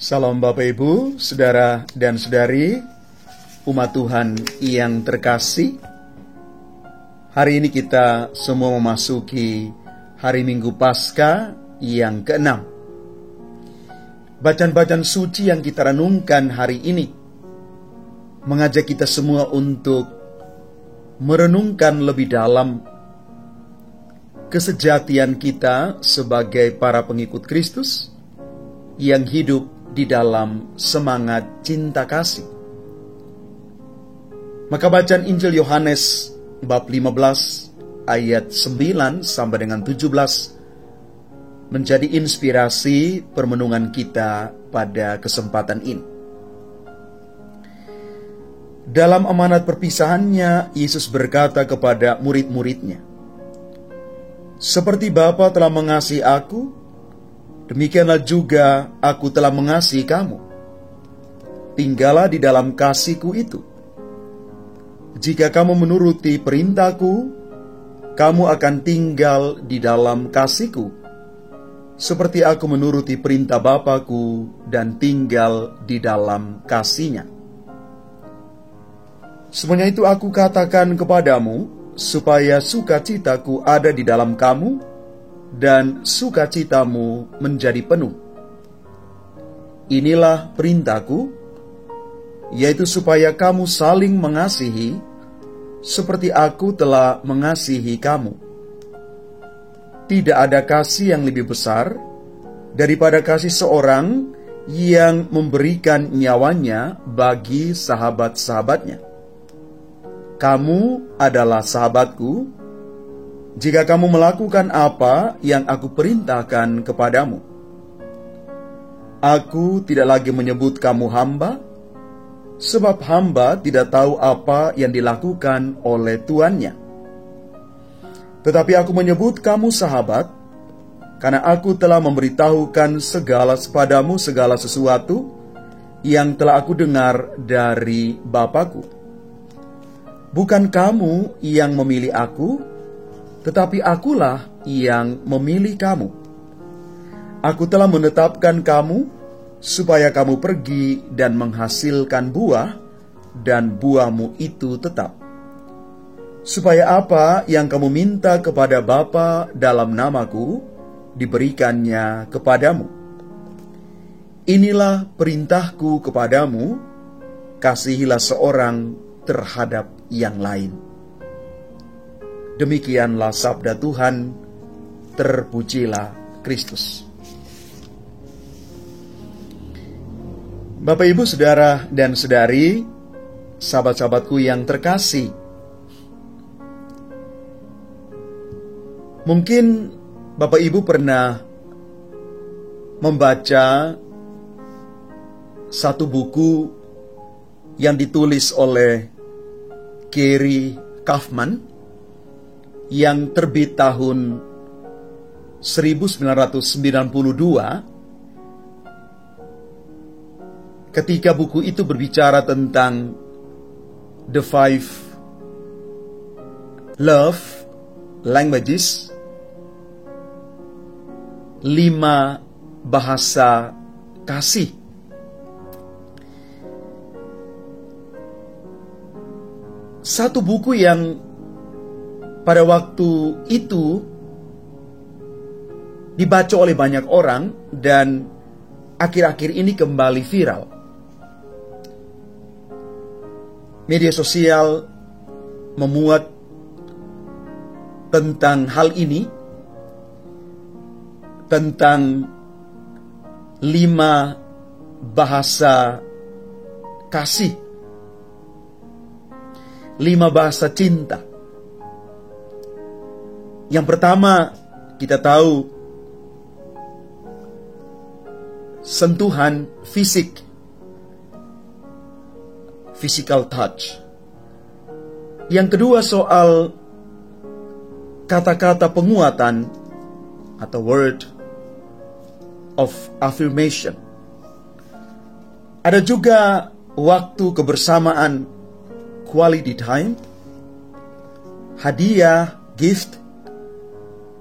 Salam Bapak Ibu, Saudara dan Saudari, umat Tuhan yang terkasih. Hari ini kita semua memasuki hari Minggu Paskah yang ke-6. Bacaan-bacaan suci yang kita renungkan hari ini mengajak kita semua untuk merenungkan lebih dalam kesejatian kita sebagai para pengikut Kristus yang hidup di dalam semangat cinta kasih. Maka bacaan Injil Yohanes bab 15 ayat 9 sampai dengan 17 menjadi inspirasi permenungan kita pada kesempatan ini. Dalam amanat perpisahannya, Yesus berkata kepada murid-muridnya, "Seperti Bapa telah mengasihi aku, demikianlah juga aku telah mengasihi kamu. Tinggallah di dalam kasih-Ku itu. Jika kamu menuruti perintah-Ku, kamu akan tinggal di dalam kasih-Ku, seperti aku menuruti perintah Bapa-Ku dan tinggal di dalam kasih-Nya. Semuanya itu aku katakan kepadamu, supaya sukacita-Ku ada di dalam kamu, dan sukacitamu menjadi penuh. Inilah perintah-Ku, yaitu supaya kamu saling mengasihi, seperti aku telah mengasihi kamu. Tidak ada kasih yang lebih besar daripada kasih seorang yang memberikan nyawanya bagi sahabat-sahabatnya. Kamu adalah sahabatku jika kamu melakukan apa yang aku perintahkan kepadamu. Aku tidak lagi menyebut kamu hamba, sebab hamba tidak tahu apa yang dilakukan oleh tuannya. Tetapi aku menyebut kamu sahabat, karena aku telah memberitahukan kepadamu segala sesuatu yang telah aku dengar dari Bapa-Ku. Bukan kamu yang memilih aku, tetapi akulah yang memilih kamu. Aku telah menetapkan kamu supaya kamu pergi dan menghasilkan buah, dan buahmu itu tetap. Supaya apa yang kamu minta kepada Bapa dalam namaku, diberikannya kepadamu. Inilah perintahku kepadamu, kasihilah seorang terhadap yang lain." Demikianlah sabda Tuhan, terpujilah Kristus. Bapak, Ibu, Saudara, dan Saudari, sahabat-sahabatku yang terkasih, mungkin Bapak Ibu pernah membaca satu buku yang ditulis oleh Gary Kaufman yang terbit tahun 1992, ketika buku itu berbicara tentang The 5 Love Languages, 5 bahasa kasih. Satu buku yang pada waktu itu dibaca oleh banyak orang dan akhir-akhir ini kembali viral. Media sosial memuat tentang hal ini, tentang 5 bahasa kasih, 5 bahasa cinta. Yang pertama, kita tahu sentuhan fisik, physical touch. Yang kedua, soal kata-kata penguatan atau word of affirmation. Ada juga waktu kebersamaan, quality time, hadiah, gift,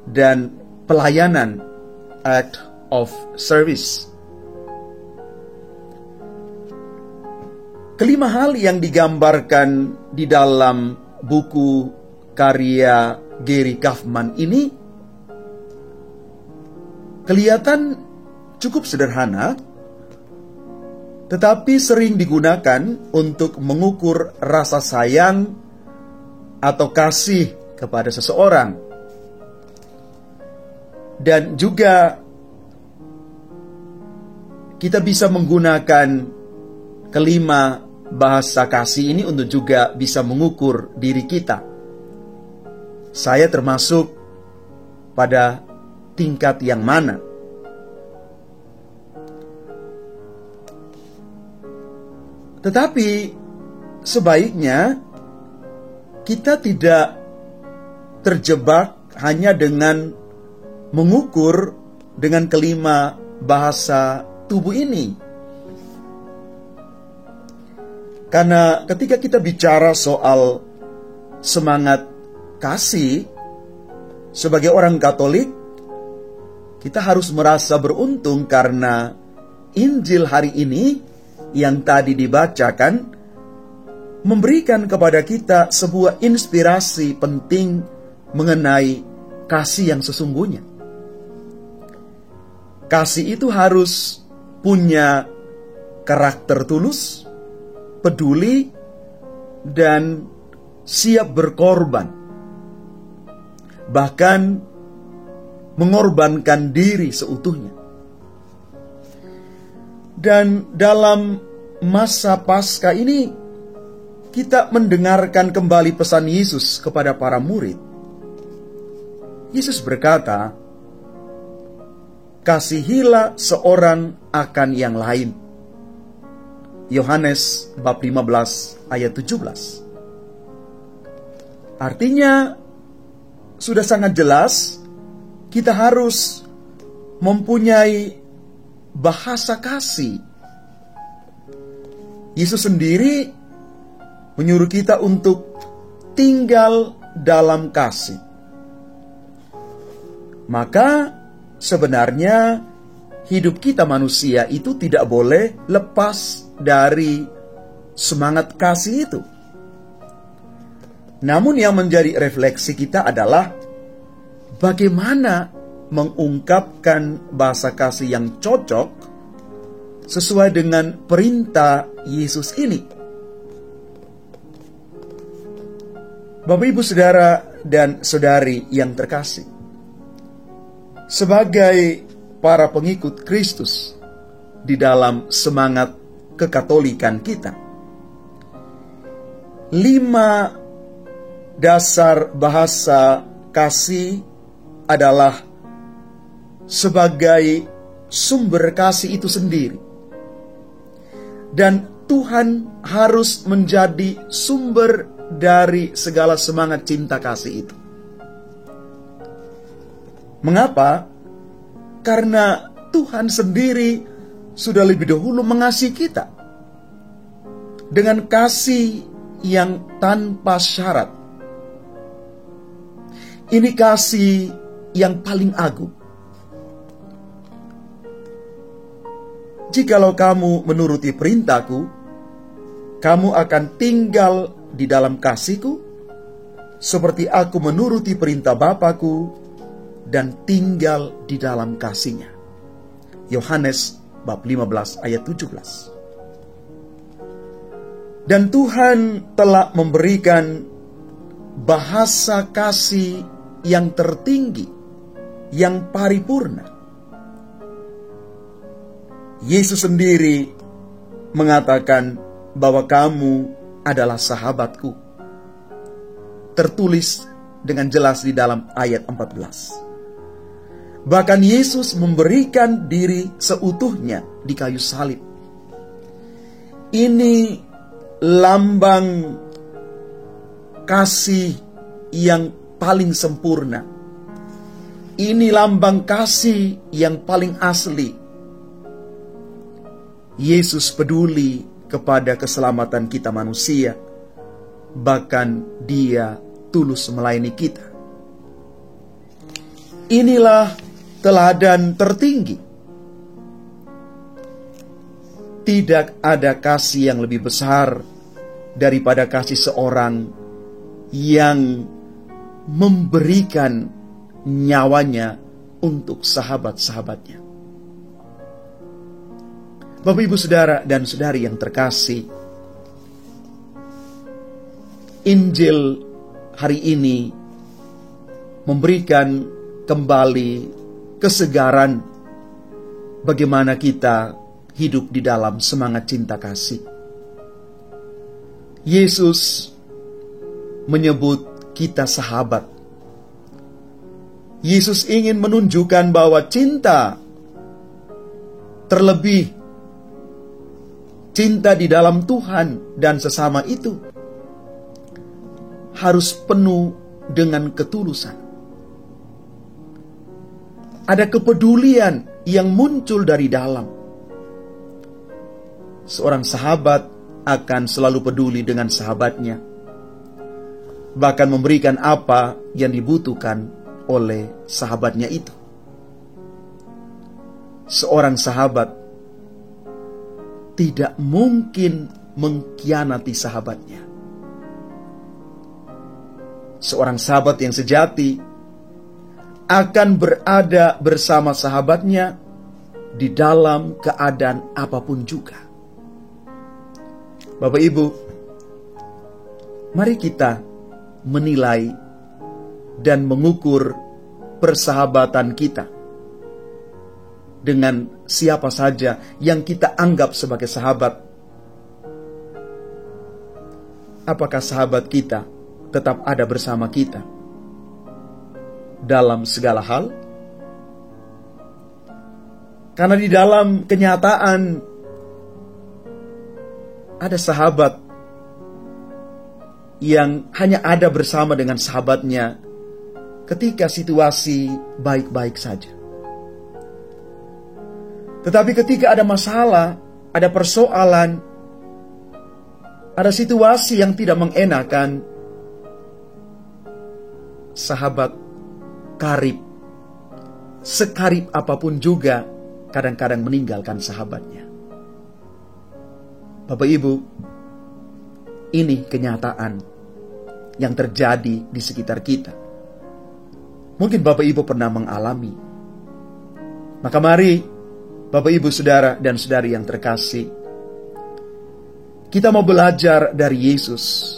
dan pelayanan, act of service. Kelima hal yang digambarkan di dalam buku karya Gary Kaufman ini kelihatan cukup sederhana, tetapi sering digunakan untuk mengukur rasa sayang atau kasih kepada seseorang. Dan juga kita bisa menggunakan kelima bahasa kasih ini untuk juga bisa mengukur diri kita. Saya termasuk pada tingkat yang mana? Tetapi sebaiknya kita tidak terjebak hanya dengan mengukur dengan kelima bahasa tubuh ini. Karena ketika kita bicara soal semangat kasih, sebagai orang Katolik, kita harus merasa beruntung karena Injil hari ini yang tadi dibacakan memberikan kepada kita sebuah inspirasi penting mengenai kasih yang sesungguhnya. Kasih itu harus punya karakter tulus, peduli, dan siap berkorban. Bahkan mengorbankan diri seutuhnya. Dan dalam masa Paskah ini, kita mendengarkan kembali pesan Yesus kepada para murid. Yesus berkata, "Kasihilah seorang akan yang lain." Yohanes bab 15 ayat 17. Artinya, sudah sangat jelas, kita harus mempunyai bahasa kasih. Yesus sendiri menyuruh kita untuk tinggal dalam kasih. Maka sebenarnya hidup kita manusia itu tidak boleh lepas dari semangat kasih itu. Namun yang menjadi refleksi kita adalah bagaimana mengungkapkan bahasa kasih yang cocok sesuai dengan perintah Yesus ini. Bapak, Ibu, Saudara, dan Saudari yang terkasih, sebagai para pengikut Kristus di dalam semangat kekatolikan kita, 5 dasar bahasa kasih adalah sebagai sumber kasih itu sendiri. Dan Tuhan harus menjadi sumber dari segala semangat cinta kasih itu. Mengapa? Karena Tuhan sendiri sudah lebih dahulu mengasihi kita dengan kasih yang tanpa syarat. Ini kasih yang paling agung. Jikalau kamu menuruti perintahku, kamu akan tinggal di dalam kasihku, seperti aku menuruti perintah Bapakku dan tinggal di dalam kasihnya. Yohanes bab 15 ayat 17. Dan Tuhan telah memberikan bahasa kasih yang tertinggi, yang paripurna. Yesus sendiri mengatakan bahwa kamu adalah sahabatku. Tertulis dengan jelas di dalam ayat 14. Bahkan Yesus memberikan diri seutuhnya di kayu salib. Ini lambang kasih yang paling sempurna. Ini lambang kasih yang paling asli. Yesus peduli kepada keselamatan kita manusia, bahkan Dia tulus melayani kita. Inilah teladan tertinggi. tidak ada kasih yang lebih besar daripada kasih seorang yang memberikan nyawanya untuk sahabat-sahabatnya. Bapak, Ibu, Saudara, dan Saudari yang terkasih, Injil hari ini memberikan kembali kesegaran bagaimana kita hidup di dalam semangat cinta kasih. Yesus menyebut kita sahabat. Yesus ingin menunjukkan bahwa cinta, terlebih cinta di dalam Tuhan dan sesama itu, harus penuh dengan ketulusan. Ada kepedulian yang muncul dari dalam. Seorang sahabat akan selalu peduli dengan sahabatnya, bahkan memberikan apa yang dibutuhkan oleh sahabatnya itu. Seorang sahabat tidak mungkin mengkhianati sahabatnya. Seorang sahabat yang sejati akan berada bersama sahabatnya di dalam keadaan apapun juga. Bapak, Ibu, mari kita menilai dan mengukur persahabatan kita dengan siapa saja yang kita anggap sebagai sahabat. Apakah sahabat kita tetap ada bersama kita dalam segala hal? Karena di dalam kenyataan ada sahabat yang hanya ada bersama dengan sahabatnya ketika situasi baik-baik saja. Tetapi ketika ada masalah, ada persoalan, ada situasi yang tidak mengenakan, sahabat karib, sekarib apapun juga, kadang-kadang meninggalkan sahabatnya. Bapak, Ibu, ini kenyataan yang terjadi di sekitar kita. Mungkin Bapak, Ibu pernah mengalami. Maka mari Bapak, Ibu, Saudara, dan Saudari yang terkasih, kita mau belajar dari Yesus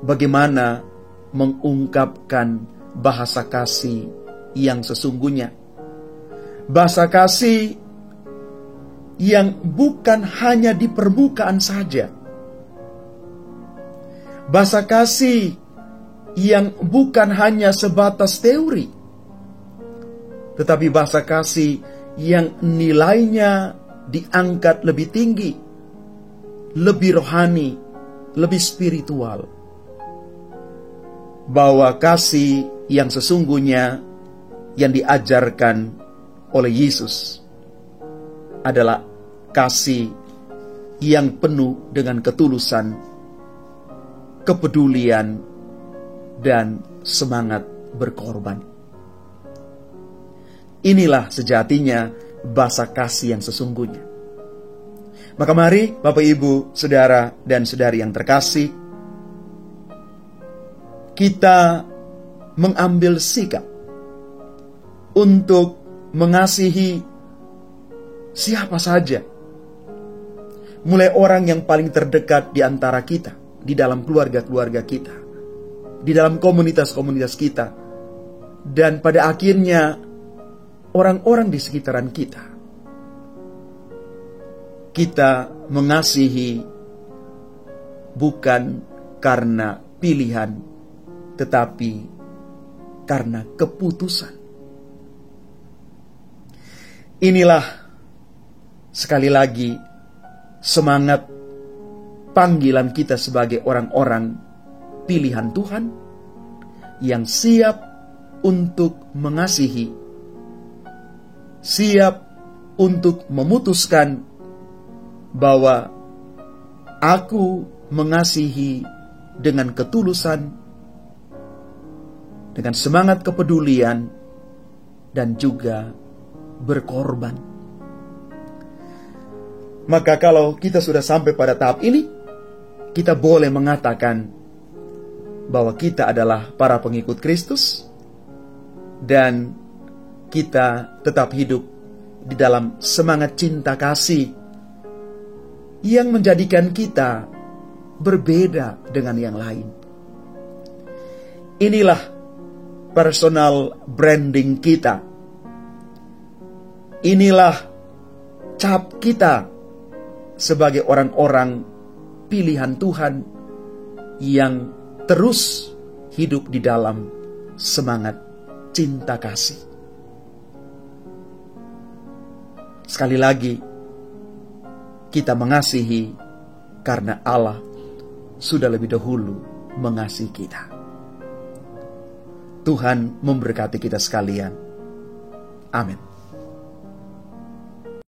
bagaimana mengungkapkan bahasa kasih yang sesungguhnya. Bahasa kasih yang bukan hanya di permukaan saja. Bahasa kasih yang bukan hanya sebatas teori, tetapi bahasa kasih yang nilainya diangkat lebih tinggi, lebih rohani, lebih spiritual. Bahwa kasih yang sesungguhnya yang diajarkan oleh Yesus adalah kasih yang penuh dengan ketulusan, kepedulian, dan semangat berkorban. Inilah sejatinya bahasa kasih yang sesungguhnya. Maka mari Bapak, Ibu, Saudara, dan Saudari yang terkasih, kita mengambil sikap untuk mengasihi siapa saja, mulai orang yang paling terdekat di antara kita, di dalam keluarga-keluarga kita, di dalam komunitas-komunitas kita, dan pada akhirnya orang-orang di sekitaran kita. Kita mengasihi bukan karena pilihan, tetapi karena keputusan. Inilah sekali lagi semangat panggilan kita sebagai orang-orang pilihan Tuhan yang siap untuk mengasihi, siap untuk memutuskan bahwa aku mengasihi dengan ketulusan, dengan semangat kepedulian, dan juga berkorban. Maka kalau kita sudah sampai pada tahap ini, kita boleh mengatakan bahwa kita adalah para pengikut Kristus dan kita tetap hidup di dalam semangat cinta kasih yang menjadikan kita berbeda dengan yang lain. Inilah personal branding kita. Inilah cap kita sebagai orang-orang pilihan Tuhan yang terus hidup di dalam semangat cinta kasih. Sekali lagi, kita mengasihi karena Allah sudah lebih dahulu mengasihi kita. Tuhan memberkati kita sekalian. Amin.